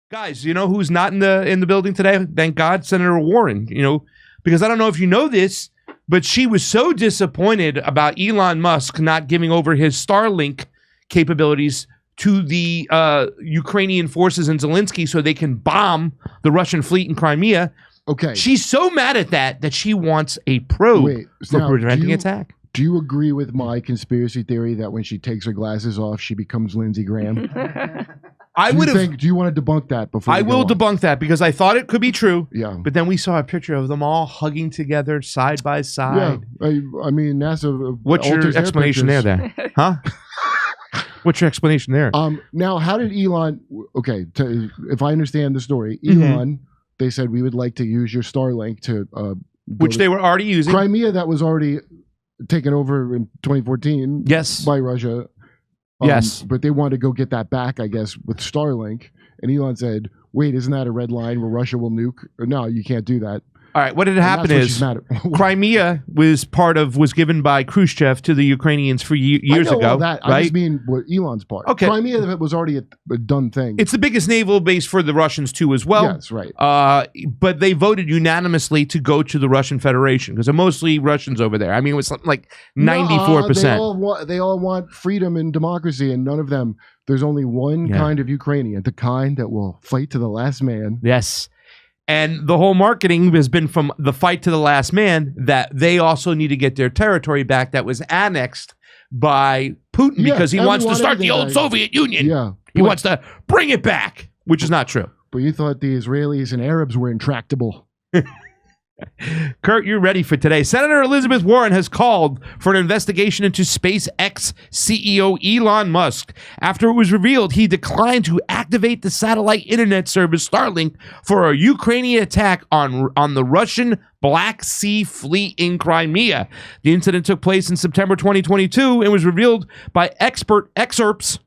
Guys, you know who's not in the building today? Thank God, Senator Warren. You know, because I don't know if you know this, but she was so disappointed about Elon Musk not giving over his Starlink capabilities to the Ukrainian forces in Zelensky so they can bomb the Russian fleet in Crimea. Okay. She's so mad at that she wants a probe for preventing attack. Do you agree with my conspiracy theory that when she takes her glasses off, she becomes Lindsey Graham? Do you want to debunk that before I will debunk that because I thought it could be true. Yeah. But then we saw a picture of them all hugging together side by side. Yeah. I mean, NASA. What's your explanation there? Huh? What's your explanation there? Now, how did Elon? Okay, if I understand the story, Elon, they said we would like to use your Starlink to, which they were already using. Crimea, that was already taken over in 2014. Yes, by Russia. Yes, but they wanted to go get that back, I guess, with Starlink. And Elon said, "Wait, isn't that a red line where Russia will nuke? No, you can't do that." All right, what had happened is Crimea was given by Khrushchev to the Ukrainians for years ago. All that. Right? I just mean what Elon's part. Okay, Crimea was already a done thing. It's the biggest naval base for the Russians too, as well. Yes, right. But they voted unanimously to go to the Russian Federation because they're mostly Russians over there. I mean, it was something like 94%. They all want freedom and democracy, and none of them. There's only one kind of Ukrainian, the kind that will fight to the last man. Yes. And the whole marketing has been from the fight to the last man that they also need to get their territory back that was annexed by Putin because he wants to start the old Soviet Union. Yeah. He wants to bring it back, which is not true. But you thought the Israelis and Arabs were intractable. Kurt, you're ready for today. Senator Elizabeth Warren has called for an investigation into SpaceX CEO Elon Musk after it was revealed he declined to activate the satellite internet service Starlink for a Ukrainian attack on the Russian Black Sea Fleet in Crimea. The incident took place in September 2022 and was revealed by excerpts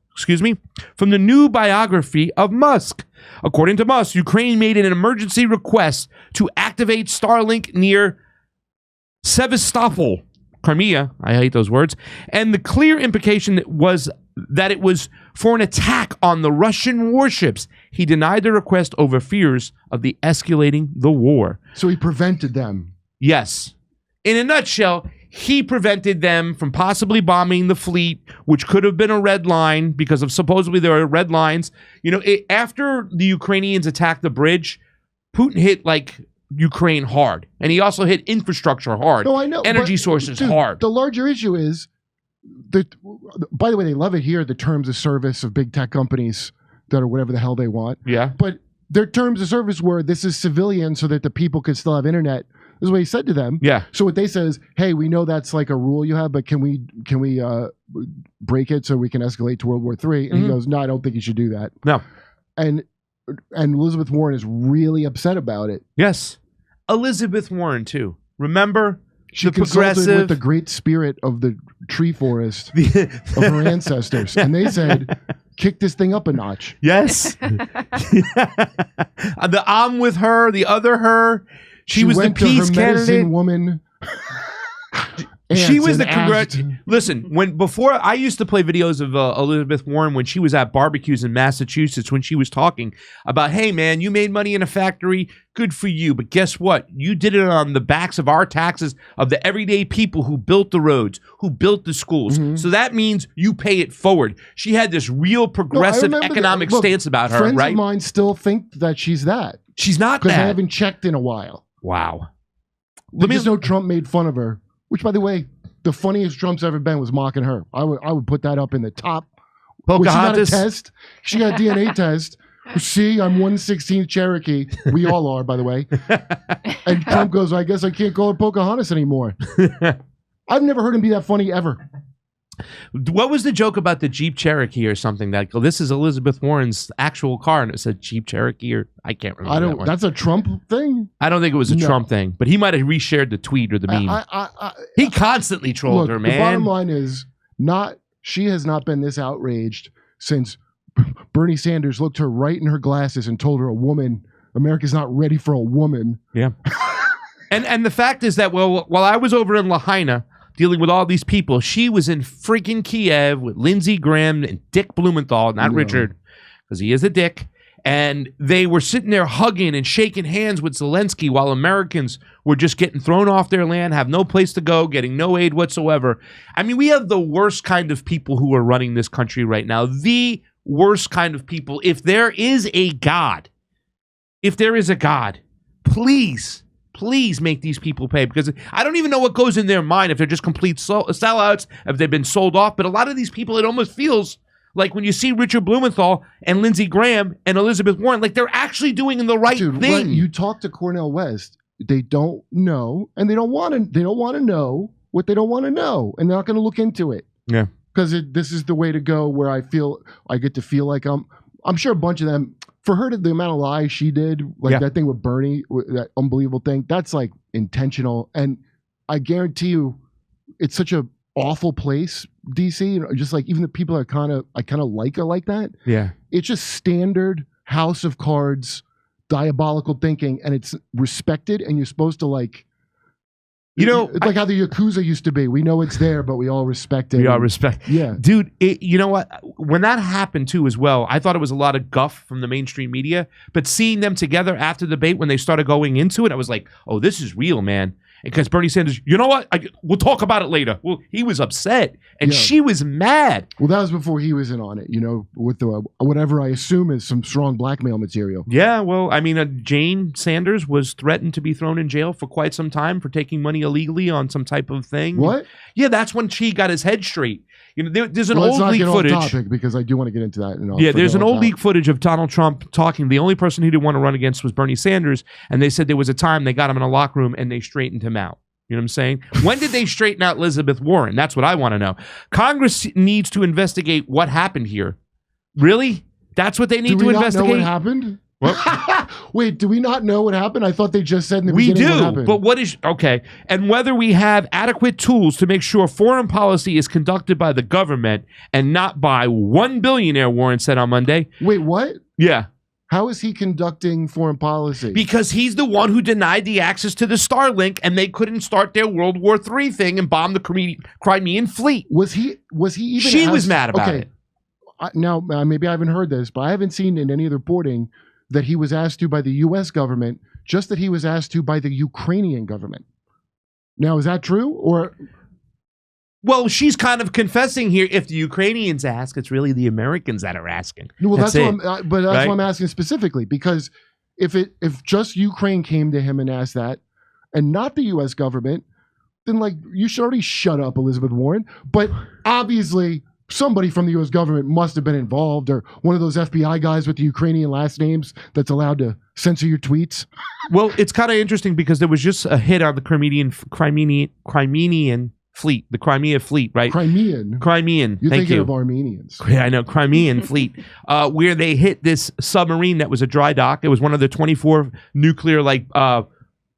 from the new biography of Musk. According to Musk, Ukraine made an emergency request to activate Starlink near Sevastopol, Crimea. I hate those words. And the clear implication was that it was for an attack on the Russian warships. He denied the request over fears of escalating the war. So he prevented them. Yes. In a nutshell, he prevented them from possibly bombing the fleet, which could have been a red line because of supposedly there are red lines. You know, after the Ukrainians attacked the bridge, Putin hit Ukraine hard, and he also hit infrastructure hard. No, I know. Energy sources hard. The larger issue is that, by the way, they love it here, the terms of service of big tech companies that are whatever the hell they want. Yeah. But their terms of service were this is civilian so that the people could still have internet. This is what he said to them. Yeah. So what they said is, hey, we know that's like a rule you have, but can we break it so we can escalate to World War III? And he goes, no, I don't think you should do that. No. And Elizabeth Warren is really upset about it. Yes. Elizabeth Warren, too. Remember? She consulted with the great spirit of the tree forest of her ancestors. And they said, kick this thing up a notch. Yes. The I'm with her, the other her. She was the peace candidate woman. She was the Listen, before I used to play videos of Elizabeth Warren when she was at barbecues in Massachusetts when she was talking about, hey man, you made money in a factory, good for you, but guess what? You did it on the backs of our taxes of the everyday people who built the roads, who built the schools. So that means you pay it forward. She had this real progressive economic stance about her, friends right? Of mine still think that she's that. She's not that. Because I haven't checked in a while. Wow. Let me just know Trump made fun of her. Which, by the way, the funniest Trump's ever been was mocking her. I would put that up in the top. Pocahontas. She got a test. She got a DNA test. See, I'm 1/16 Cherokee. We all are, by the way. And Trump goes, I guess I can't call her Pocahontas anymore. I've never heard him be that funny ever. What was the joke about the Jeep Cherokee or something? That this is Elizabeth Warren's actual car, and it said Jeep Cherokee, or I can't remember. That's a Trump thing? I don't think it was a Trump thing, but he might have reshared the tweet or the meme. He constantly trolled her, man. The bottom line is she has not been this outraged since Bernie Sanders looked her right in her glasses and told her America's not ready for a woman. Yeah. and the fact is that while I was over in Lahaina dealing with all these people, she was in freaking Kiev with Lindsey Graham and Dick Blumenthal, not Richard, because he is a dick. And they were sitting there hugging and shaking hands with Zelensky while Americans were just getting thrown off their land, have no place to go, getting no aid whatsoever. I mean, we have the worst kind of people who are running this country right now. The worst kind of people. If there is a God, please make these people pay, because I don't even know what goes in their mind, if they're just complete sellouts, if they've been sold off. But a lot of these people, it almost feels like when you see Richard Blumenthal and Lindsey Graham and Elizabeth Warren, like they're actually doing the right thing. Right. You talk to Cornel West, they don't know, and they don't want to know what they don't want to know, and they're not going to look into it. Yeah, because this is the way to go. Where I get to feel like I'm sure a bunch of them. For her, the amount of lies she did, like that thing with Bernie, that unbelievable thing, that's like intentional. And I guarantee you, it's such a awful place, DC. Just like even the people I kind of like are like that. Yeah, it's just standard House of Cards, diabolical thinking, and it's respected. And you're supposed to like. It's like how the Yakuza used to be. We know it's there, but we all respect it. We all respect. Yeah. Dude, you know what? When that happened, too, as well, I thought it was a lot of guff from the mainstream media. But seeing them together after the debate, when they started going into it, I was like, oh, this is real, man. Because Bernie Sanders, you know what? We'll talk about it later. Well, he was upset, and she was mad. Well, that was before he was in on it, with the whatever I assume is some strong blackmail material. Yeah, well, I mean, Jane Sanders was threatened to be thrown in jail for quite some time for taking money illegally on some type of thing. What? Yeah, that's when she got his head straight. There's an old leak footage. Off topic, because I do want to get into that. There's an old leak footage of Donald Trump talking. The only person he didn't want to run against was Bernie Sanders, and they said there was a time they got him in a locker room and they straightened him out. You know what I'm saying? When did they straighten out Elizabeth Warren? That's what I want to know. Congress needs to investigate what happened here. Really? That's what they need to investigate? Do we not know what happened? Wait, do we not know what happened? I thought they just said in the beginning what happened. But what is... Okay. And whether we have adequate tools to make sure foreign policy is conducted by the government and not by one billionaire, Warren said on Monday. Wait, what? Yeah. How is he conducting foreign policy? Because he's the one who denied the access to the Starlink, and they couldn't start their World War III thing and bomb the Crimean fleet. Was he even? She was mad about it. Now, maybe I haven't heard this, but I haven't seen in any of the reporting that he was asked to by the U.S. government, just that he was asked to by the Ukrainian government. Now, is that true? Or... Well, she's kind of confessing here. If the Ukrainians ask, it's really the Americans that are asking. Well, that's what I'm asking specifically, because if just Ukraine came to him and asked that, and not the U.S. government, then you should already shut up, Elizabeth Warren. But obviously, somebody from the U.S. government must have been involved, or one of those FBI guys with the Ukrainian last names that's allowed to censor your tweets. Well, it's kind of interesting because there was just a hit on the Crimean fleet, the Crimea fleet, right? Crimean. You're thinking of Armenians. Yeah, I know. Crimean fleet, where they hit this submarine that was a dry dock. It was one of the 24 nuclear,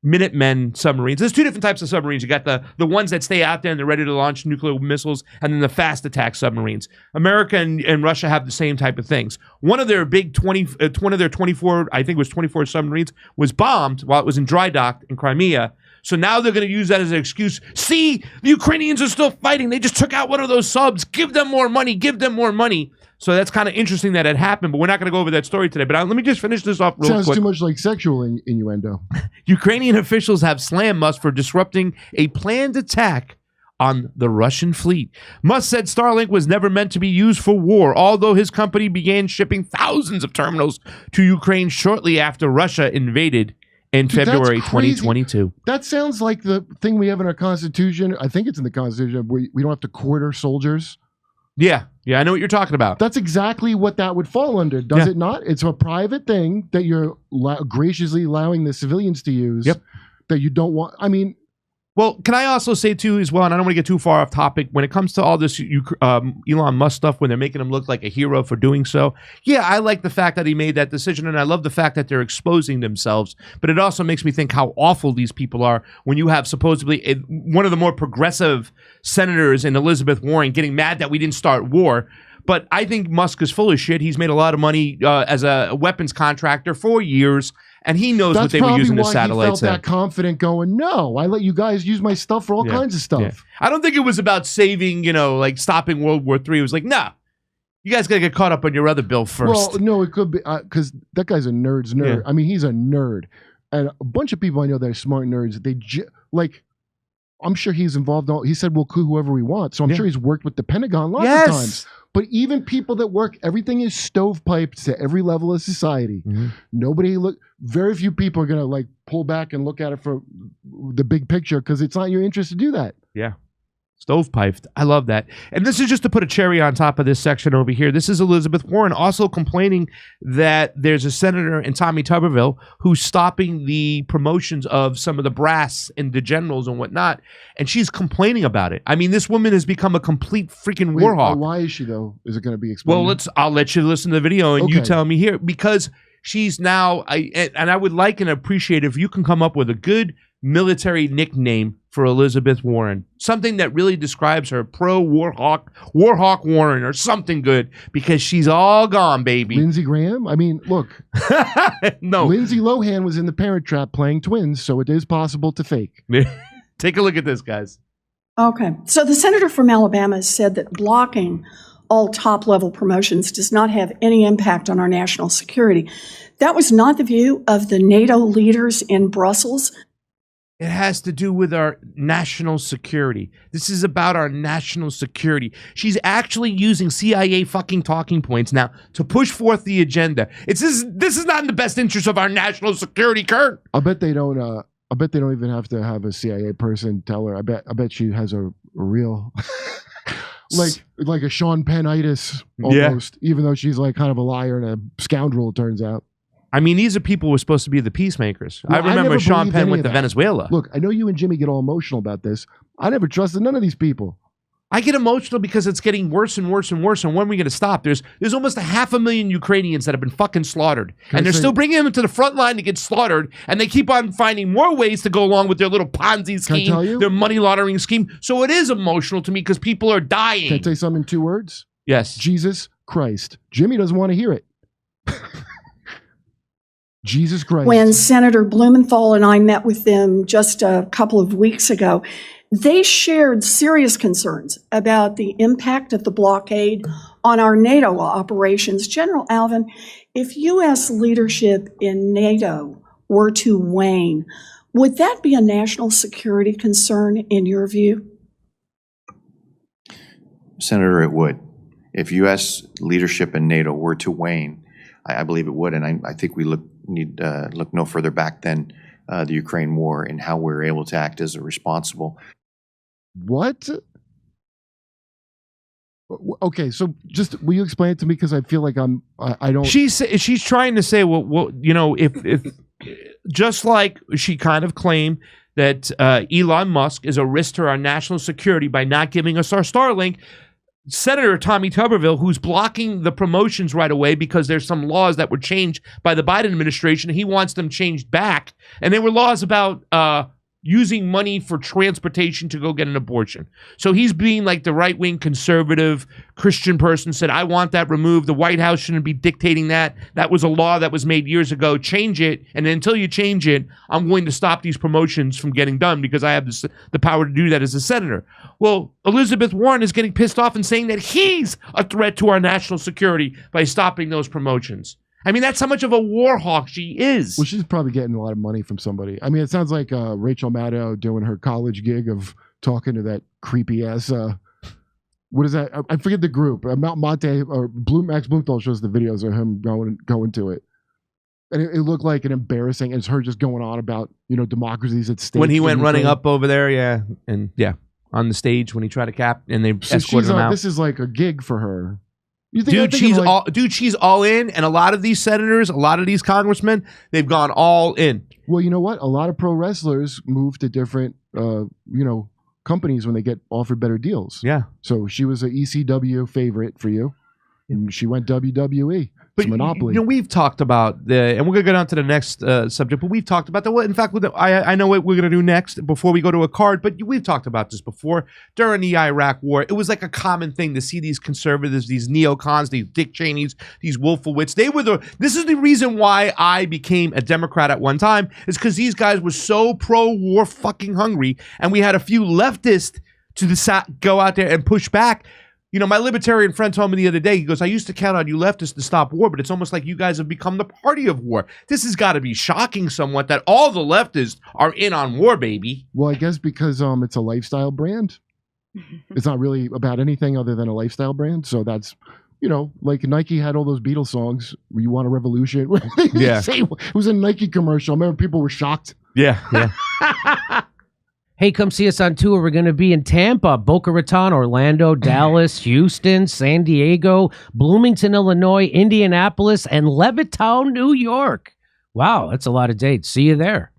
Minutemen submarines. There's two different types of submarines. You got the ones that stay out there and they're ready to launch nuclear missiles, and then the fast attack submarines. America and Russia have the same type of things. One of their big 24, I think it was 24 submarines, was bombed while it was in dry dock in Crimea. So now they're going to use that as an excuse. See, the Ukrainians are still fighting. They just took out one of those subs. Give them more money. Give them more money. So that's kind of interesting that it happened, but we're not going to go over that story today. But let me just finish this off real quick. Sounds too much like sexual innuendo. Ukrainian officials have slammed Musk for disrupting a planned attack on the Russian fleet. Musk said Starlink was never meant to be used for war, although his company began shipping thousands of terminals to Ukraine shortly after Russia invaded in February 2022. That sounds like the thing we have in our Constitution. I think it's in the Constitution. We don't have to quarter soldiers. Yeah, I know what you're talking about. That's exactly what that would fall under, does it not? It's a private thing that you're graciously allowing the civilians to use that you don't want. I mean... Well, can I also say, too, as well, and I don't want to get too far off topic, when it comes to all this Elon Musk stuff, when they're making him look like a hero for doing so, yeah, I like the fact that he made that decision, and I love the fact that they're exposing themselves, but it also makes me think how awful these people are when you have supposedly one of the more progressive senators in Elizabeth Warren getting mad that we didn't start war. But I think Musk is full of shit. He's made a lot of money as a weapons contractor for years, and he knows what they were using the satellites. He felt that confident going, no, I let you guys use my stuff for all kinds of stuff. Yeah. I don't think it was about saving, stopping World War III. It was like, no, You guys got to get caught up on your other bill first. Well, no, it could be because that guy's a nerd's nerd. Yeah. I mean, he's a nerd. And a bunch of people I know that are smart nerds, like, I'm sure he's involved. He said we'll coup whoever we want. So I'm sure he's worked with the Pentagon lots of times. But even people that work, everything is stovepiped to every level of society. Very few people are going to like pull back and look at it for the big picture because it's not your interest to do that. Yeah. Stovepiped. I love that. And this is just to put a cherry on top of this section over here. This is Elizabeth Warren also complaining that there's a senator in Tommy Tuberville who's stopping the promotions of some of the brass and the generals and whatnot. And she's complaining about it. I mean, this woman has become a complete freaking warhawk. Why is she, though? Is it going to be explained? Well, I'll let you listen to the video and you tell me here. Because she's now, and I would like and appreciate if you can come up with a good military nickname for Elizabeth Warren. Something that really describes her Warhawk Warren or something good, because she's all gone, baby. Lindsey Graham? I mean, look. No. Lindsay Lohan was in The Parent Trap playing twins, so it is possible to fake. Take a look at this, guys. Okay. So the senator from Alabama has said that blocking all top-level promotions does not have any impact on our national security. That was not the view of the NATO leaders in Brussels. It has to do with our national security. This is about our national security. She's actually using CIA fucking talking points now to push forth the agenda. This is not in the best interest of our national security, Kurt. I bet they don't. I bet they don't even have to have a CIA person tell her. I bet she has a real, like a Sean Penn-itis almost. Yeah. Even though she's like kind of a liar and a scoundrel, it turns out. I mean, these are people who were supposed to be the peacemakers. Well, I remember Sean Penn went to Venezuela. Look, I know you and Jimmy get all emotional about this. I never trusted none of these people. I get emotional because it's getting worse and worse and worse. And when are we going to stop? There's almost 500,000 Ukrainians that have been fucking slaughtered. And they're still bringing them to the front line to get slaughtered. And they keep on finding more ways to go along with their little Ponzi scheme, their money laundering scheme. So it is emotional to me because people are dying. Can I tell you something in 2 words? Yes. Jesus Christ. Jimmy doesn't want to hear it. Jesus Christ. When Senator Blumenthal and I met with them just a couple of weeks ago, they shared serious concerns about the impact of the blockade on our NATO operations. General Alvin, if U.S. leadership in NATO were to wane, would that be a national security concern in your view? Senator, it would. If U.S. leadership in NATO were to wane, I believe it would, and I think we need look no further back than the Ukraine war and how we're able to act as a responsible. What? Okay, so just will you explain it to me, because I feel like I don't. She's trying to say, well, you know, if just like she kind of claimed that Elon Musk is a risk to our national security by not giving us our Starlink. Senator Tommy Tuberville, who's blocking the promotions right away because there's some laws that were changed by the Biden administration. He wants them changed back. And there were laws about using money for transportation to go get an abortion. So he's being like the right-wing conservative Christian person, said, I want that removed. The White House shouldn't be dictating that. That was a law that was made years ago. Change it. And until you change it, I'm going to stop these promotions from getting done because I have the power to do that as a senator. Well, Elizabeth Warren is getting pissed off and saying that he's a threat to our national security by stopping those promotions. I mean, that's how much of a warhawk she is. Well, she's probably getting a lot of money from somebody. I mean, it sounds like Rachel Maddow doing her college gig of talking to that creepy ass. What is that? I forget the group. Mount Monte or Max Blumenthal shows the videos of him going to it, and it looked like an embarrassing. It's her just going on about democracies at stake. When he went running up over there, yeah, on the stage when he tried to cap, and they escorted him out. This is like a gig for her. Dude, she's all in, and a lot of these senators, a lot of these congressmen, they've gone all in. Well, you know what? A lot of pro wrestlers move to different, companies when they get offered better deals. Yeah. So she was an ECW favorite for you, and she went WWE. It's monopoly. We've talked about and we're gonna go down to the next subject. But we've talked about that. In fact, I know what we're gonna do next before we go to a card. But we've talked about this before during the Iraq War. It was like a common thing to see these conservatives, these neocons, these Dick Cheneys, these Wolfowitz. This is the reason why I became a Democrat at one time. Is because these guys were so pro-war fucking hungry, and we had a few leftists to go out there and push back. You know, my libertarian friend told me the other day, he goes, I used to count on you leftists to stop war, but it's almost like you guys have become the party of war. This has got to be shocking somewhat that all the leftists are in on war, baby. Well, I guess because it's a lifestyle brand. It's not really about anything other than a lifestyle brand. So that's, you know, like Nike had all those Beatles songs, "You Want a Revolution." Yeah. It was a Nike commercial. I remember people were shocked. Yeah, yeah. Hey, come see us on tour. We're going to be in Tampa, Boca Raton, Orlando, Dallas, Houston, San Diego, Bloomington, Illinois, Indianapolis, and Levittown, New York. Wow, that's a lot of dates. See you there.